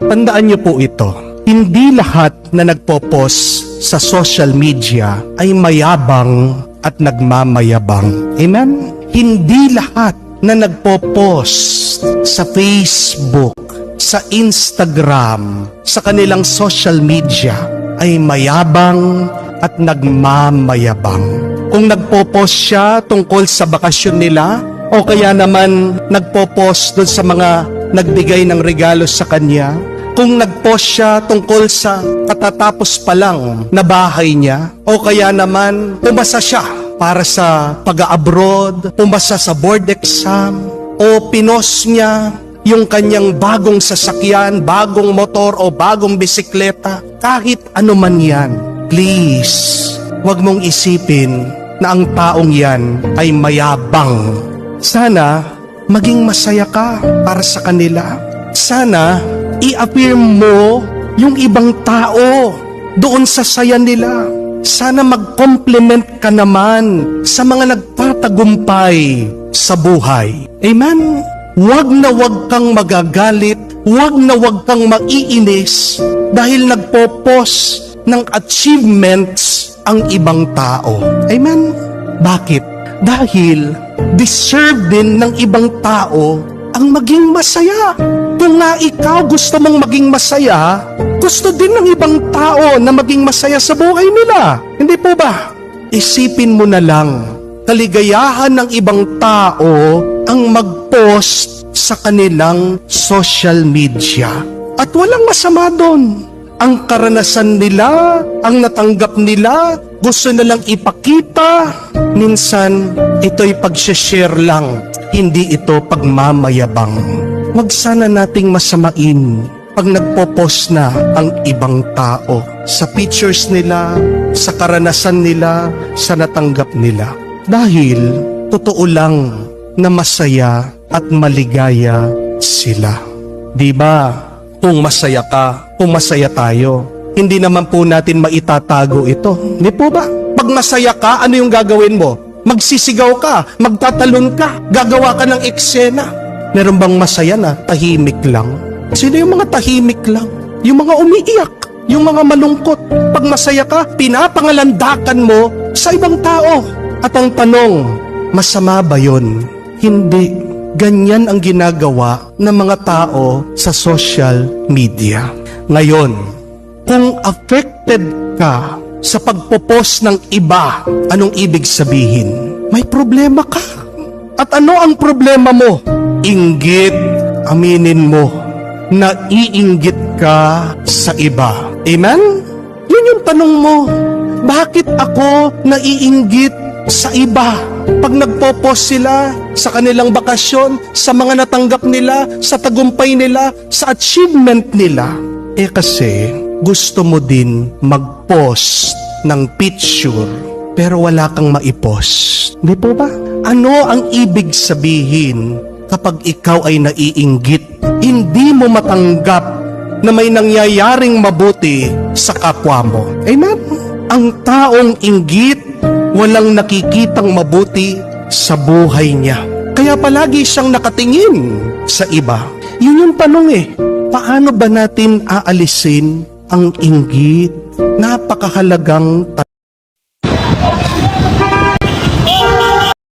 Tandaan niyo po ito. Hindi lahat na nagpo-post sa social media ay mayabang at nagmamayabang. Amen? Hindi lahat na nagpo-post sa Facebook, sa Instagram, sa kanilang social media ay mayabang at nagmamayabang. Kung nagpo-post siya tungkol sa bakasyon nila, o kaya naman nagpo-post doon sa mga nagbigay ng regalo sa kanya, kung nag-post siya tungkol sa katatapos pa lang na bahay niya, o kaya naman pumasa siya para sa pag-abroad, pumasa sa board exam, o pinost niya yung kanyang bagong sasakyan, bagong motor o bagong bisikleta, kahit ano man yan, please, wag mong isipin na ang taong yan ay mayabang. Sana maging masaya ka para sa kanila. Sana i-affirm mo yung ibang tao doon sa saya nila. Sana mag-compliment ka naman sa mga nagtatagumpay sa buhay. Amen? Huwag na huwag kang magagalit, huwag na huwag kang maiinis dahil nagpo-post ng achievements ang ibang tao. Amen? Bakit? Dahil deserve din ng ibang tao ang maging masaya. Kung nga ikaw gusto mong maging masaya, gusto din ng ibang tao na maging masaya sa buhay nila. Hindi po ba? Isipin mo na lang, kaligayahan ng ibang tao ang mag-post sa kanilang social media. At walang masama doon. Ang karanasan nila, ang natanggap nila, gusto nilang ipakita. Minsan, ito'y pag-share lang, hindi ito pagmamayabang. Huwag sana nating masamain pag nagpo-post na ang ibang tao sa pictures nila, sa karanasan nila, sa natanggap nila. Dahil, totoo lang na masaya at maligaya sila. Diba? Kung masaya ka, kung masaya tayo, hindi naman po natin maitatago ito. Hindi po ba? Pag masaya ka, ano yung gagawin mo? Magsisigaw ka, magtatalon ka, gagawa ka ng eksena. Meron bang masaya na tahimik lang? Sino yung mga tahimik lang? Yung mga umiiyak, yung mga malungkot. Pag masaya ka, pinapangalandakan mo sa ibang tao. At ang tanong, masama ba yun? Hindi. Ganyan ang ginagawa ng mga tao sa social media. Ngayon, kung affected ka sa pagpopost ng iba, anong ibig sabihin? May problema ka. At ano ang problema mo? Inggit, aminin mo, naiinggit ka sa iba. Amen? Yun yung tanong mo. Bakit ako naiinggit sa iba? Pag nagpo-post sila sa kanilang bakasyon, sa mga natanggap nila, sa tagumpay nila, sa achievement nila, kasi gusto mo din mag-post ng picture pero wala kang maipost. Di po ba? Ano ang ibig sabihin kapag ikaw ay naiinggit? Hindi mo matanggap na may nangyayaring mabuti sa kapwa mo. Amen? Ang taong inggit, walang nakikitang mabuti sa buhay niya. Kaya palagi siyang nakatingin sa iba. Yun yung tanong paano ba natin aalisin ang inggit? Napakahalagang tanong.